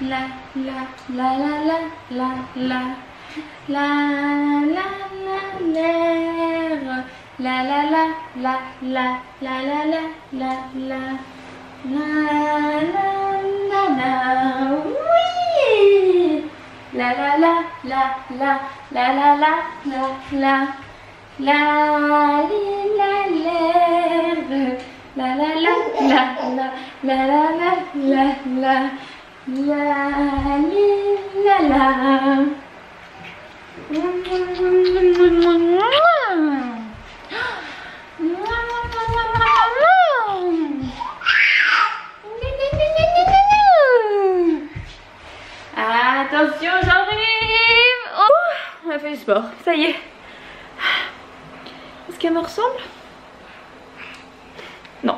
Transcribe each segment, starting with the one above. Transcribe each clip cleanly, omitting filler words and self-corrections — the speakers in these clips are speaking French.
La la la la la la la la la la l'air la la la la la la la la la la la la oui la la la la la la la la la la la la l'air la la la la la la la la la la la la. Attention, j'arrive. Oh, on a fait du sport, ça y est. Est-ce qu'elle me ressemble? Non.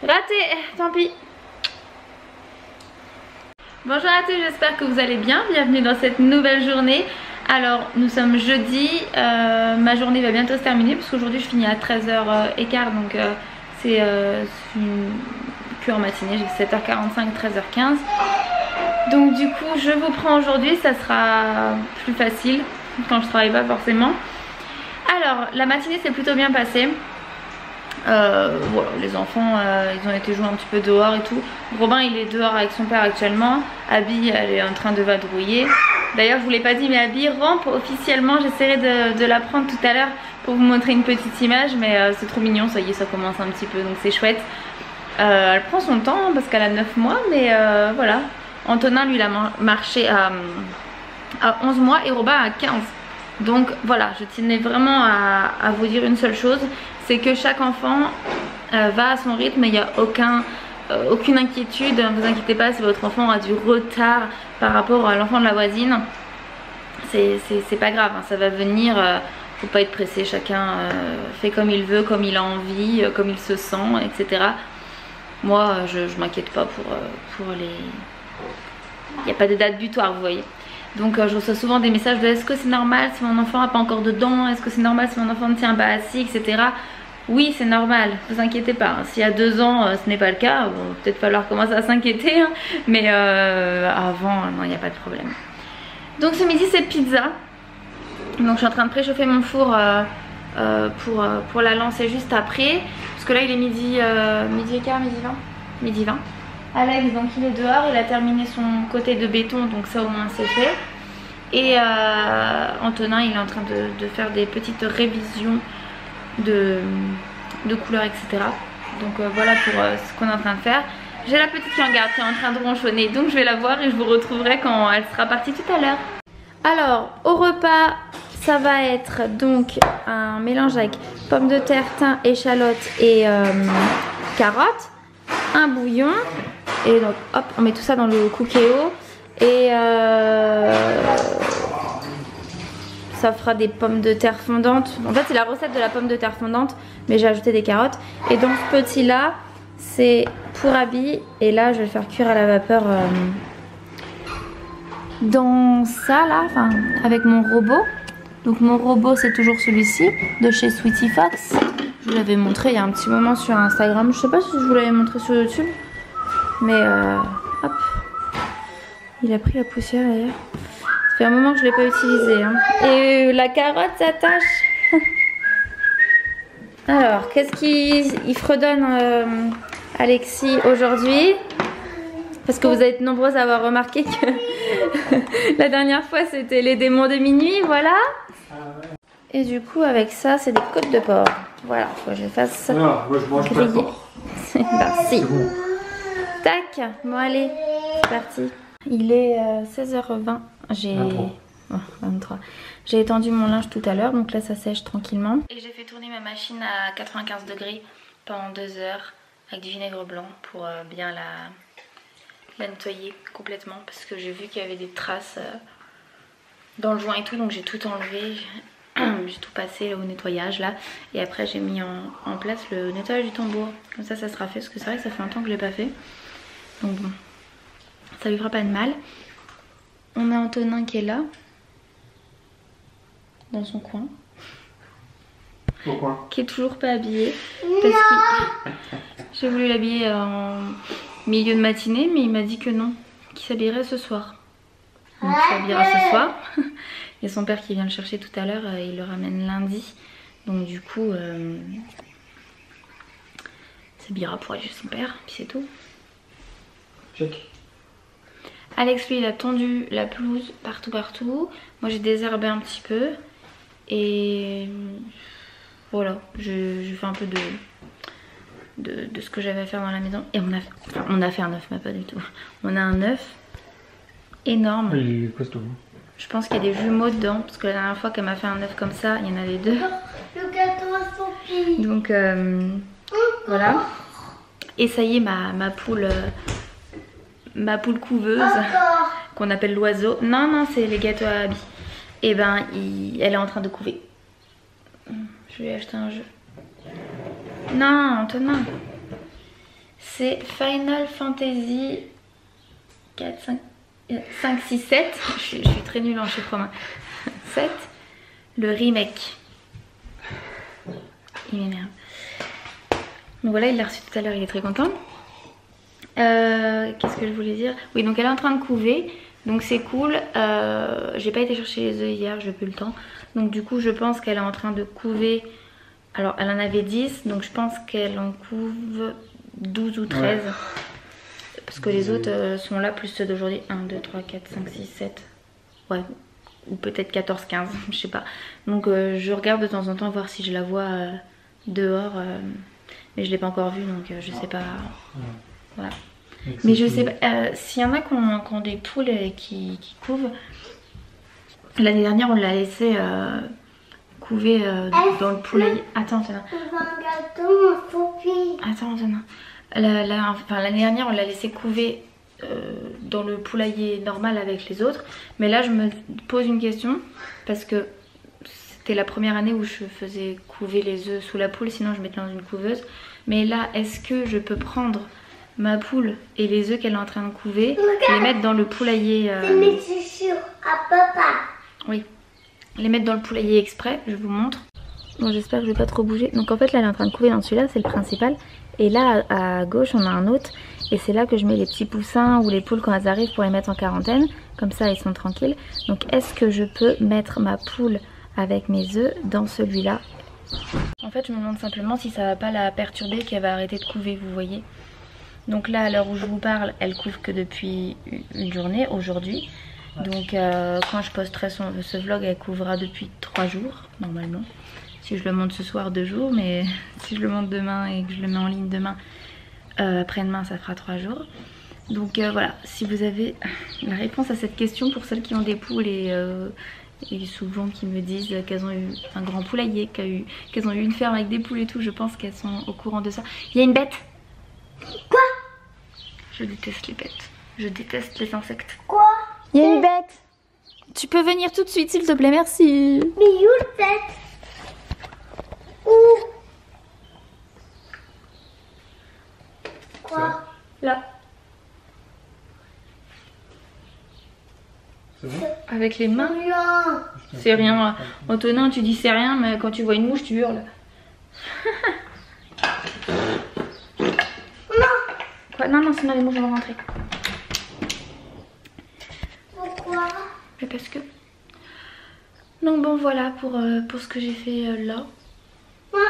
Raté, tant pis. Bonjour à tous, j'espère que vous allez bien. Bienvenue dans cette nouvelle journée. Alors, nous sommes jeudi. Ma journée va bientôt se terminer parce qu'aujourd'hui je finis à 13h15. Donc, c'est une cure matinée. J'ai 7h45, 13h15. Donc, du coup, je vous prends aujourd'hui. Ça sera plus facile quand je travaille pas forcément. Alors, la matinée s'est plutôt bien passée. Voilà, les enfants ils ont été jouer un petit peu dehors et tout. Robin il est dehors avec son père actuellement. Abby elle est en train de vadrouiller. D'ailleurs je vous l'ai pas dit mais Abby rampe officiellement. J'essaierai de la prendre tout à l'heure pour vous montrer une petite image. Mais c'est trop mignon, ça y est, ça commence un petit peu donc c'est chouette. Elle prend son temps parce qu'elle a 9 mois. Mais voilà, Antonin lui il a marché à 11 mois et Robin à 15. Donc voilà, je tenais vraiment à vous dire une seule chose, c'est que chaque enfant va à son rythme, il n'y a aucune inquiétude, ne vous inquiétez pas si votre enfant a du retard par rapport à l'enfant de la voisine, c'est pas grave, hein, ça va venir, faut pas être pressé, chacun fait comme il veut, comme il a envie, comme il se sent, etc. Moi je m'inquiète pas pour les... Il n'y a pas de date butoir, vous voyez. Donc je reçois souvent des messages de est-ce que c'est normal si mon enfant n'a pas encore de dents, est-ce que c'est normal si mon enfant ne tient pas assis, etc. Oui, c'est normal, ne vous inquiétez pas. S'il y a 2 ans ce n'est pas le cas, bon, peut-être falloir commencer à s'inquiéter, hein, mais avant, non, il n'y a pas de problème. Donc ce midi c'est pizza. Donc je suis en train de préchauffer mon four pour la lancer juste après. Parce que là il est midi et quart, midi 20. Alex donc il est dehors, il a terminé son côté de béton donc ça au moins c'est fait. Et Antonin il est en train de faire des petites révisions de couleurs etc. Donc voilà pour ce qu'on est en train de faire. J'ai la petite qui en garde qui est en train de ronchonner donc je vais la voir et je vous retrouverai quand elle sera partie tout à l'heure. Alors au repas ça va être donc un mélange avec pommes de terre, thym, échalotes et carottes, un bouillon. Et donc hop, on met tout ça dans le Cookéo et ça fera des pommes de terre fondantes. En fait c'est la recette de la pomme de terre fondante mais j'ai ajouté des carottes. Et dans ce petit là c'est pour Abby et là je vais le faire cuire à la vapeur dans ça là, enfin avec mon robot. Donc mon robot c'est toujours celui-ci de chez Sweetie Fox. Je vous l'avais montré il y a un petit moment sur Instagram. Je sais pas si je vous l'avais montré sur YouTube. Mais hop, il a pris la poussière d'ailleurs. Ça fait un moment que je ne l'ai pas utilisé. Hein. Et la carotte s'attache. Alors, qu'est-ce qu'il fredonne Alexis aujourd'hui? Parce que vous êtes nombreuses à avoir remarqué que la dernière fois c'était les démons de minuit, voilà. Et du coup avec ça c'est des côtes de porc. Voilà, faut que je fasse moi je mange pas de porc. Merci. Tac, bon allez, c'est parti. Il est 16h20, j'ai 23. J'ai étendu mon linge tout à l'heure, donc là ça sèche tranquillement. Et j'ai fait tourner ma machine à 95 degrés pendant 2 heures avec du vinaigre blanc pour bien la nettoyer complètement. Parce que j'ai vu qu'il y avait des traces dans le joint et tout, donc j'ai tout enlevé. J'ai tout passé au nettoyage là. Et après j'ai mis en place le nettoyage du tambour. Comme ça sera fait, parce que c'est vrai que ça fait un temps que je l'ai pas fait. Donc bon, ça lui fera pas de mal. On a Antonin qui est là, dans son coin. Pourquoi? Qui est toujours pas habillé. Parce que j'ai voulu l'habiller en milieu de matinée, mais il m'a dit que non. qui s'habillerait ce soir. Donc il s'habillera ce soir. Il y a son père qui vient le chercher tout à l'heure, il le ramène lundi. Donc du coup, il s'habillera pour aller chez son père, puis c'est tout. Check. Alex lui il a tondu la pelouse partout. Moi j'ai désherbé un petit peu. Et voilà, je fais un peu de ce que j'avais à faire dans la maison. Et on a fait un œuf, mais pas du tout. On a un œuf énorme. Il est costaud. Je pense qu'il y a des jumeaux dedans, parce que la dernière fois qu'elle m'a fait un œuf comme ça, il y en avait 2. Le gâteau à Sophie. Donc voilà. Et ça y est, ma poule couveuse, qu'on appelle l'oiseau. Non, c'est les gâteaux à Abby. Et ben, elle est en train de couver. Je lui ai acheté un jeu. Non, Antonin. C'est Final Fantasy 4, 5, 6, 7. Je suis très nulle en chiffres romains. 7. Le remake. Il m'énerve. Donc voilà, il l'a reçu tout à l'heure, il est très content. Qu'est-ce que je voulais dire? Oui, donc elle est en train de couver. Donc c'est cool. J'ai pas été chercher les œufs hier, j'ai plus le temps. Donc du coup, je pense qu'elle est en train de couver. Alors, elle en avait 10, donc je pense qu'elle en couve 12 ou 13. Ouais. Parce que les autres sont là, plus ceux d'aujourd'hui. 1, 2, 3, 4, 5, 6, 7. Ouais, ou peut-être 14, 15, je sais pas. Donc je regarde de temps en temps voir si je la vois dehors. Mais je l'ai pas encore vue, donc je sais pas. Voilà. Mais je sais pas, s'il y en a qui ont des poules qui couvent. L'année dernière, on l'a laissé couver dans le poulailler. Attends, Antonin. Attends, Antonin. L'année dernière, on l'a laissé couver dans le poulailler normal avec les autres. Mais là, je me pose une question parce que c'était la première année où je faisais couver les œufs sous la poule, sinon je mettais dans une couveuse. Mais là, est-ce que je peux prendre ma poule et les œufs qu'elle est en train de couver, les mettre dans le poulailler Mais c'est sûr, à papa. Oui, les mettre dans le poulailler exprès, je vous montre. Bon, j'espère que je vais pas trop bouger. Donc en fait là elle est en train de couver dans celui-là, c'est le principal. Et là à gauche on a un autre. Et c'est là que je mets les petits poussins ou les poules quand elles arrivent pour les mettre en quarantaine. Comme ça ils sont tranquilles. Donc est-ce que je peux mettre ma poule avec mes œufs dans celui-là? En fait je me demande simplement si ça va pas la perturber, qu'elle va arrêter de couver, vous voyez. Donc là à l'heure où je vous parle, elle couve que depuis une journée, aujourd'hui. Donc quand je posterai ce vlog, elle couvra depuis 3 jours normalement. Si je le monte ce soir, 2 jours, mais si je le monte demain et que je le mets en ligne demain, après-demain ça fera 3 jours. Donc voilà, si vous avez la réponse à cette question pour celles qui ont des poules et souvent qui me disent qu'elles ont eu un grand poulailler, qu'elles ont eu une ferme avec des poules et tout, je pense qu'elles sont au courant de ça. Il y a une bête. Quoi? Je déteste les bêtes. Je déteste les insectes. Quoi? Il y a une bête. Tu peux venir tout de suite s'il te plaît, merci. Mais où le bête? Où? Quoi? Là. C'est bon? Avec les mains. Rien. C'est rien. Antonin, tu dis c'est rien, mais quand tu vois une mouche, tu hurles. Quoi? Non, sinon les mouches vont rentrer. Pourquoi? Mais parce que... Donc bon, voilà pour ce que j'ai fait là. Moi,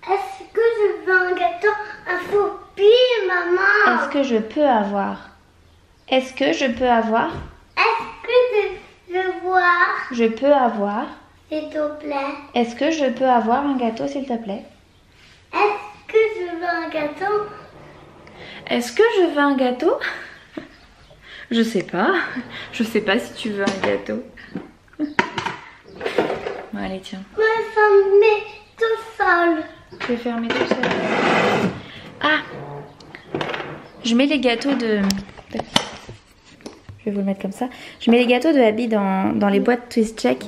est-ce que je veux un gâteau à Sophie, maman? Est-ce que je peux avoir? Est-ce que je peux avoir? Est-ce que je veux voir? Je peux avoir? S'il te plaît. Est-ce que je peux avoir un gâteau s'il te plaît? Est-ce que je veux un gâteau? Est-ce que je veux un gâteau? Je sais pas. Je sais pas si tu veux un gâteau. Bon, allez, tiens. Moi, je mets tout seul. Je vais fermer tout seul. Ah! Je mets les gâteaux de... Je vais vous le mettre comme ça. Je mets les gâteaux de Abby dans les boîtes Twist Check.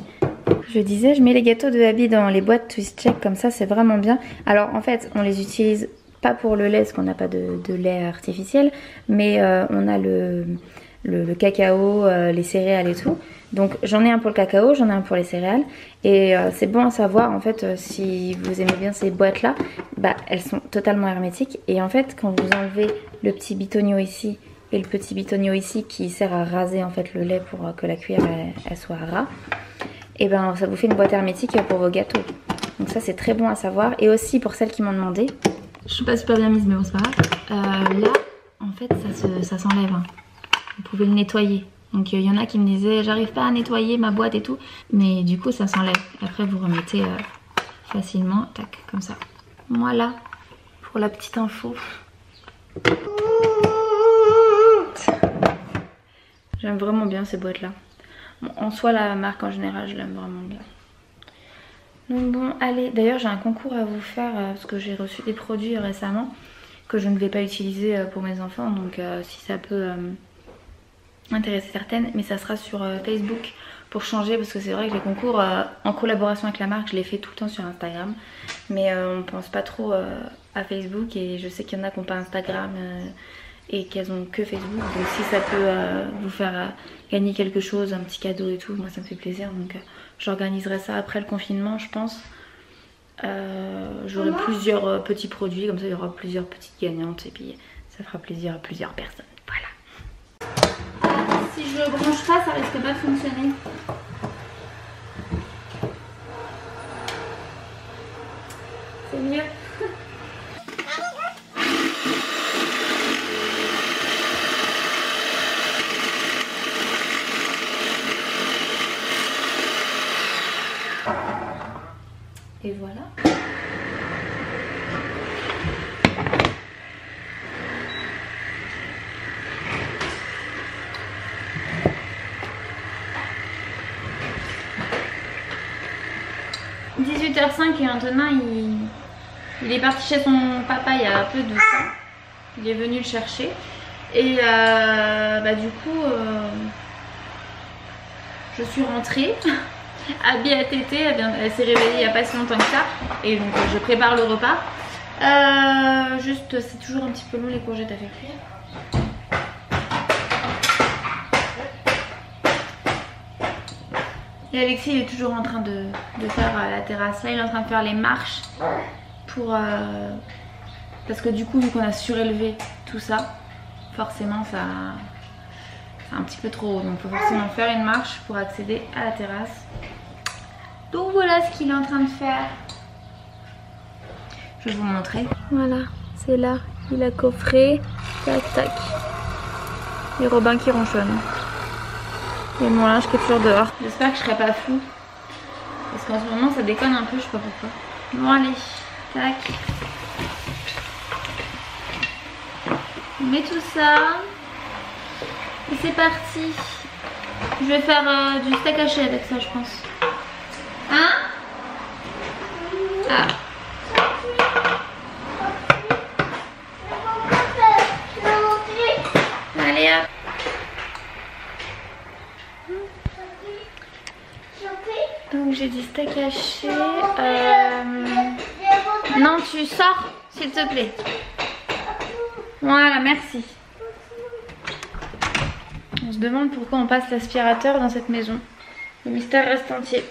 Je disais, je mets les gâteaux de Abby dans les boîtes Twist Check. Comme ça, c'est vraiment bien. Alors, en fait, on les utilise pas pour le lait, parce qu'on n'a pas de lait artificiel. Mais on a le cacao, les céréales et tout. Donc j'en ai un pour le cacao, j'en ai un pour les céréales. Et c'est bon à savoir en fait, si vous aimez bien ces boîtes là, bah elles sont totalement hermétiques. Et en fait quand vous enlevez le petit bitonio ici et le petit bitonio ici qui sert à raser en fait le lait pour que la cuillère elle soit ras. Et ben ça vous fait une boîte hermétique pour vos gâteaux. Donc ça c'est très bon à savoir. Et aussi pour celles qui m'ont demandé, je suis pas super bien mise mais bon c'est pas grave. Là en fait ça s'enlève. Hein. Vous pouvez le nettoyer. Donc il y en a qui me disaient j'arrive pas à nettoyer ma boîte et tout. Mais du coup ça s'enlève. Après vous remettez facilement, tac, comme ça. Voilà pour la petite info. J'aime vraiment bien ces boîtes là. Bon, en soi la marque en général je l'aime vraiment bien. Donc bon allez, d'ailleurs j'ai un concours à vous faire parce que j'ai reçu des produits récemment que je ne vais pas utiliser pour mes enfants. Donc si ça peut intéresser certaines, mais ça sera sur Facebook pour changer, parce que c'est vrai que les concours en collaboration avec la marque je les fais tout le temps sur Instagram, mais on pense pas trop à Facebook, et je sais qu'il y en a qui n'ont pas Instagram et qu'elles ont que Facebook, donc si ça peut vous faire gagner quelque chose, un petit cadeau et tout, moi ça me fait plaisir. Donc j'organiserai ça après le confinement je pense. J'aurai plusieurs petits produits, comme ça il y aura plusieurs petites gagnantes et puis ça fera plaisir à plusieurs personnes. Voilà. Si je le branche pas, ça risque pas de fonctionner. C'est mieux. Et voilà. « 18h05 et Antonin il est parti chez son papa il y a peu de temps. Il est venu le chercher. Et du coup je suis rentrée. Abby a tété, elle s'est réveillée il n'y a pas si longtemps que ça. Et donc je prépare le repas. Juste c'est toujours un petit peu long les courgettes à faire cuire. Et Alexis il est toujours en train de faire la terrasse. Là il est en train de faire les marches pour parce que du coup vu qu'on a surélevé tout ça, forcément ça c'est un petit peu trop haut, donc il faut forcément faire une marche pour accéder à la terrasse. Donc voilà ce qu'il est en train de faire. Je vais vous montrer. Voilà, c'est là, il a coffré. Tac tac. Et Robin qui ronchonne. Et mon linge qui est toujours dehors. J'espère que je serai pas floue. Parce qu'en ce moment ça déconne un peu, je sais pas pourquoi. Bon allez, tac. On met tout ça. Et c'est parti. Je vais faire du steak haché avec ça je pense. Hein? Ah. Allez hop. Donc j'ai du steak haché. Non, tu sors s'il te plaît. Voilà, merci. On se demande pourquoi on passe l'aspirateur dans cette maison. Le mystère reste entier.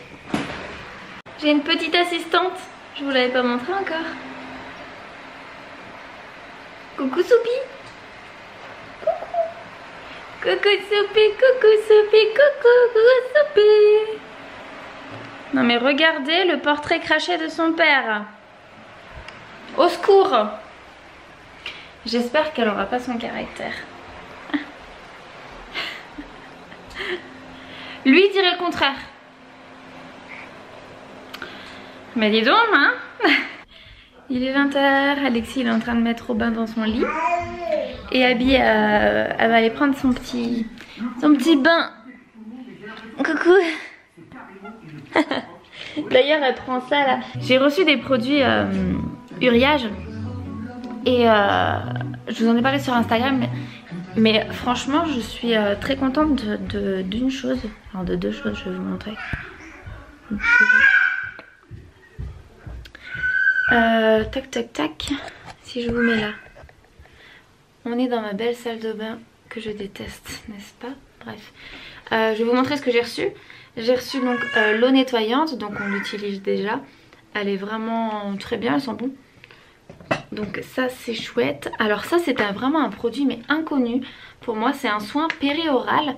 J'ai une petite assistante. Je vous l'avais pas montré encore. Coucou Soupi. Coucou. Coucou Soupi, coucou Soupi, coucou Soupi. Non mais regardez le portrait craché de son père. Au secours. J'espère qu'elle aura pas son caractère. Lui dirait le contraire. Mais dis donc, hein. Il est 20h, Alexis il est en train de mettre Robin dans son lit. Et Abby, elle va aller prendre son petit bain. Coucou. D'ailleurs elle prend ça là. J'ai reçu des produits Uriage. Et je vous en ai parlé sur Instagram. Mais franchement je suis très contente d'une chose. Alors de deux choses, je vais vous montrer. Tac tac tac. Si je vous mets là. On est dans ma belle salle de bain que je déteste, n'est-ce pas? Bref. Je vais vous montrer ce que j'ai reçu. J'ai reçu donc l'eau nettoyante, donc on l'utilise déjà. Elle est vraiment très bien, elle sent bon. donc ça c'est chouette. Alors ça c'était vraiment un produit mais inconnu pour moi, c'est un soin péri-oral.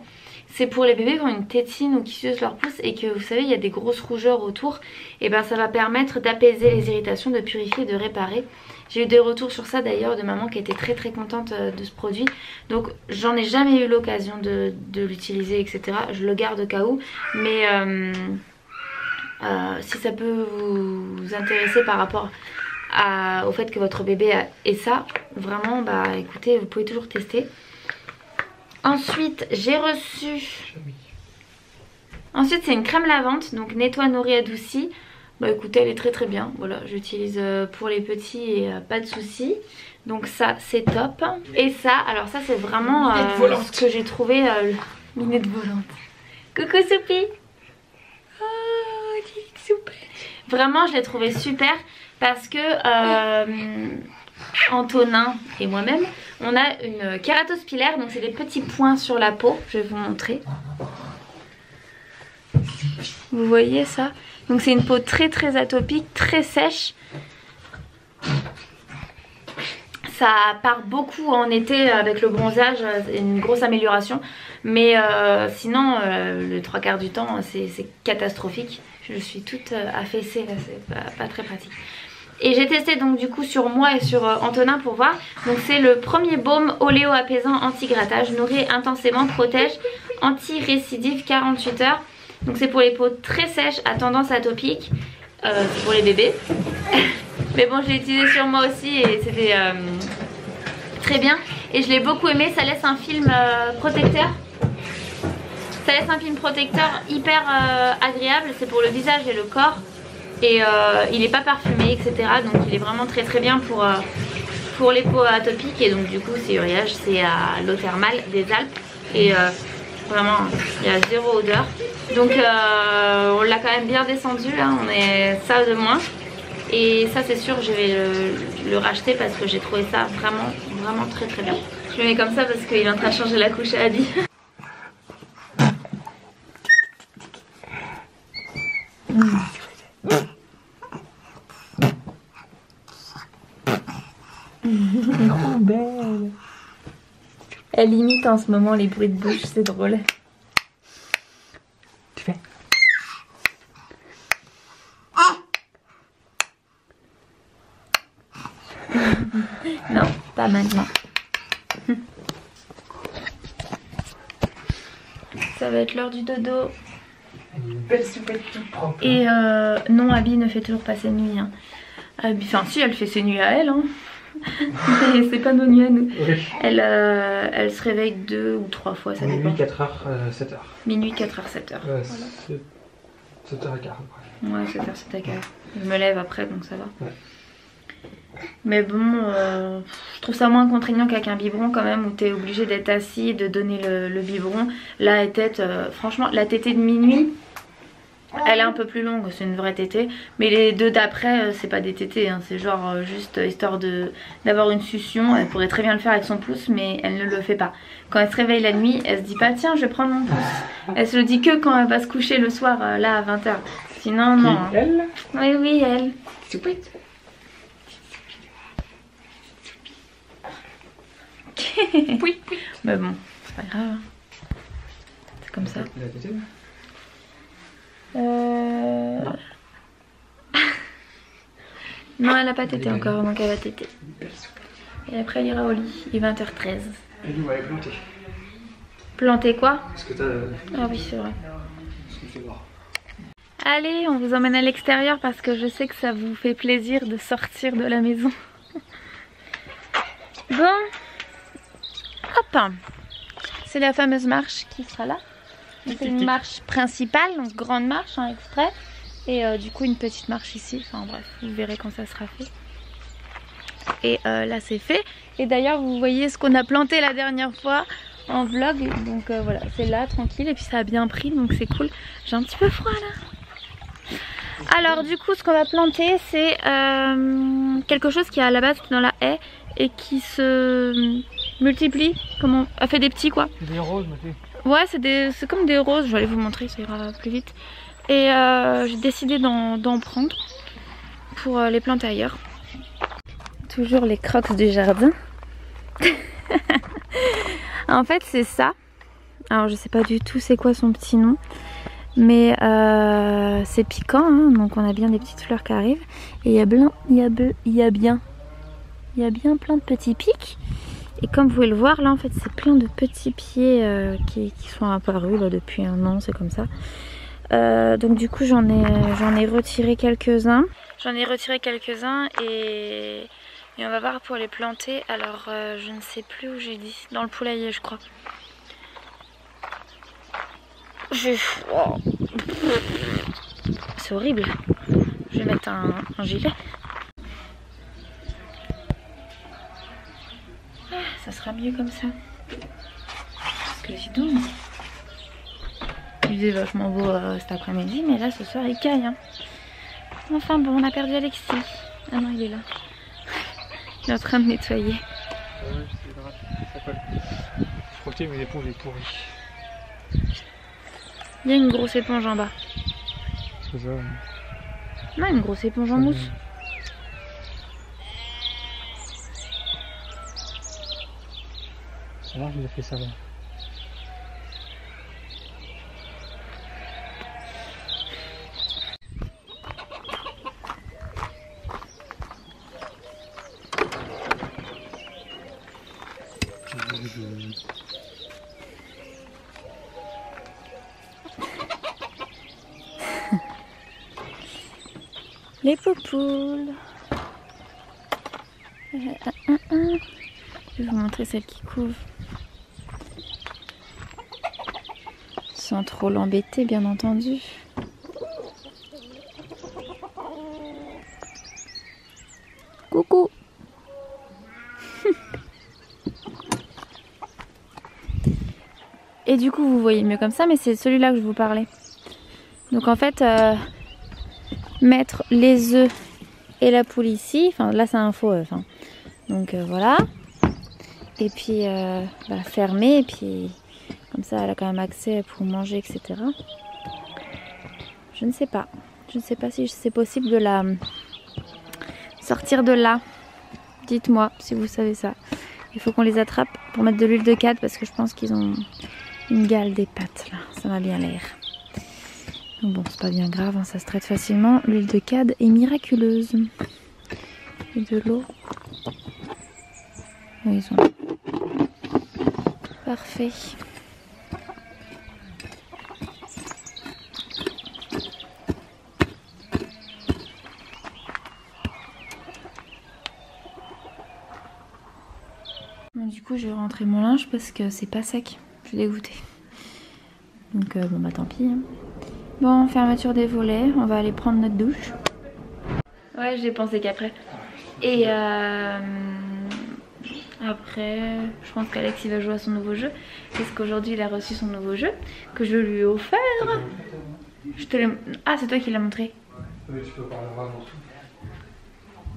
C'est pour les bébés qui ont une tétine ou qui sucent leur pouce et que vous savez il y a des grosses rougeurs autour. Et ben ça va permettre d'apaiser les irritations, de purifier, de réparer. J'ai eu des retours sur ça d'ailleurs de maman qui était très contente de ce produit. Donc j'en ai jamais eu l'occasion de l'utiliser etc. Je le garde au cas où. Mais si ça peut vous intéresser par rapport au fait que votre bébé ait ça, vraiment bah écoutez vous pouvez toujours tester. Ensuite j'ai reçu, ensuite c'est une crème lavante, donc nettoie, nourrit, adoucit. Bah écoutez elle est très bien, voilà j'utilise pour les petits et pas de soucis. Donc ça c'est top. Et ça, alors ça c'est vraiment ce que j'ai trouvé, lunette volante. Coucou Soupi. Oh super. Vraiment je l'ai trouvé super parce que Antonin et moi-même on a une kératose pilaire, donc c'est des petits points sur la peau, je vais vous montrer. Vous voyez ça? Donc c'est une peau très atopique, très sèche. Ça part beaucoup en été avec le bronzage, une grosse amélioration. Mais sinon le 3/4 du temps c'est catastrophique. Je suis toute affaissée là, c'est pas très pratique. Et j'ai testé donc du coup sur moi et sur Antonin pour voir. Donc c'est le premier baume oléo apaisant anti-grattage, nourrit intensément, protège, anti-récidive 48 heures. Donc c'est pour les peaux très sèches à tendance atopique, c'est pour les bébés. Mais bon je l'ai utilisé sur moi aussi et c'était très bien. Et je l'ai beaucoup aimé, ça laisse un film protecteur. Ça laisse un film protecteur hyper agréable, c'est pour le visage et le corps. Et il n'est pas parfumé etc. Donc il est vraiment très bien pour les peaux atopiques. Et donc du coup c'est Uriage, c'est à l'eau thermale des Alpes. Et vraiment il y a zéro odeur. Donc on l'a quand même bien descendu là, on est ça de moins. Et ça c'est sûr je vais le racheter parce que j'ai trouvé ça vraiment très bien. Je le mets comme ça parce qu'il est en train de changer la couche à Abby. Oh belle. Elle imite en ce moment les bruits de bouche, c'est drôle. Tu fais? Non, pas maintenant. Ça va être l'heure du dodo. Une belle soupette toute propre. Et non, Abby ne fait toujours pas ses nuits. Hein. Abby, enfin si, elle fait ses nuits à elle. Hein. Mais c'est pas nos nuits à nous. Oui. Elle se réveille 2 ou 3 fois, ça dépend. Minuit, 4h, 7h. Minuit, 4h, 7h. Voilà. 7h15 après. Ouais, 7h, 7h15. Je me lève après donc ça va. Ouais. Mais bon, je trouve ça moins contraignant qu'avec un biberon quand même où t'es obligé d'être assis et de donner le biberon. Là, franchement, la tétée de minuit, elle est un peu plus longue, c'est une vraie tétée. Mais les deux d'après, c'est pas des tétées, hein, c'est genre juste histoire d'avoir une succion. Elle pourrait très bien le faire avec son pouce, mais elle ne le fait pas. Quand elle se réveille la nuit, elle se dit pas tiens, je vais prendre mon pouce. Elle se le dit que quand elle va se coucher le soir, là à 20h. Sinon, non. Elle? Oui, elle. Soupette. Oui. Mais bon, c'est pas grave. C'est comme ça. La tétée? Non, elle a pas tété encore, donc elle va téter. Et après elle ira au lit, il est 20h13. Elle nous avait planté. Planter quoi? Parce que t'as... Ah oui, c'est vrai. Ce qui me fait voir. Allez, on vous emmène à l'extérieur parce que je sais que ça vous fait plaisir de sortir de la maison. Bon. Hop. C'est la fameuse marche qui sera là. C'est une marche principale, donc grande marche, hein, exprès. Et du coup une petite marche ici. Enfin bref, vous verrez quand ça sera fait. Et là c'est fait. Et d'ailleurs vous voyez ce qu'on a planté la dernière fois en vlog. Donc voilà, c'est là tranquille. Et puis ça a bien pris, donc c'est cool. J'ai un petit peu froid là. Alors du coup ce qu'on va planter c'est quelque chose qui est à la base dans la haie et qui se multiplie, comment, a fait des petits quoi. C'est des roses, Mathieu. Ouais, c'est comme des roses, je vais aller vous montrer, ça ira plus vite. Et j'ai décidé d'en prendre pour les planter ailleurs. toujours les crocs du jardin. En fait c'est ça. Alors je sais pas du tout c'est quoi son petit nom. Mais c'est piquant, hein, donc on a bien des petites fleurs qui arrivent. Et il y a bien plein de petits pics. Et comme vous pouvez le voir, là en fait c'est plein de petits pieds qui sont apparus là, depuis un an, c'est comme ça. Donc du coup j'en ai retiré quelques-uns. Et on va voir pour les planter. Alors je ne sais plus où j'ai dit, dans le poulailler je crois. Oh. C'est horrible. Je vais mettre un gilet. Ah, ça sera mieux comme ça. Parce que dis donc, il faisait vachement beau cet après-midi, mais là ce soir il caille. Hein. Enfin bon, on a perdu Alexis. Ah non, il est là. Il est en train de nettoyer. Je frottais mais l'éponge est pourrie. Il y a une grosse éponge en bas. C'est ça. Non, une grosse éponge en mousse. Ça marche, il a fait ça là. Les poupoules. Je vais vous montrer celle qui couve. Sans trop l'embêter, bien entendu. Coucou. Et du coup, vous voyez mieux comme ça, mais c'est celui-là que je vous parlais. Donc en fait... mettre les œufs et la poule ici, enfin là c'est un faux œuf, hein. Donc voilà, et puis fermer, et puis comme ça elle a quand même accès pour manger, etc. Je ne sais pas si c'est possible de la sortir de là. Dites-moi si vous savez ça. Il faut qu'on les attrape pour mettre de l'huile de cade parce que je pense qu'ils ont une gale des pattes là, ça m'a bien l'air. Bon, c'est pas bien grave, hein, ça se traite facilement. L'huile de cade est miraculeuse. Et de l'eau. Oui, ils sont parfait. Bon, du coup, je vais rentrer mon linge parce que c'est pas sec. Je suis dégoûtée. Donc, bon, bah tant pis. Hein. Bon, fermeture des volets, on va aller prendre notre douche. Ouais, j'ai pensé qu'après. Et après, je pense qu'Alex il va jouer à son nouveau jeu. Parce qu'aujourd'hui il a reçu son nouveau jeu que je lui ai offert. Je te l'ai... Ah, c'est toi qui l'as montré. Oui, tu peux parler avant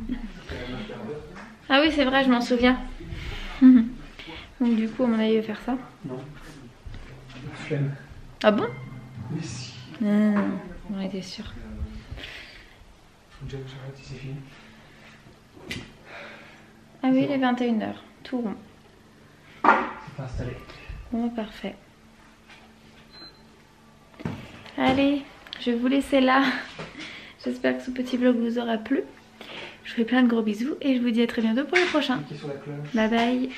tout. Ah oui, c'est vrai, je m'en souviens. Donc du coup, à mon avis, il va faire ça. Non. Flemme. Ah bon? Oui, si. On était sûr. Faut déjà que j'arrête si c'est fini. Ah oui, il est 21 h, tout rond. C'est pas installé. Bon, parfait. Allez, je vais vous laisser là. J'espère que ce petit vlog vous aura plu. Je vous fais plein de gros bisous et je vous dis à très bientôt pour le prochain. Bye bye.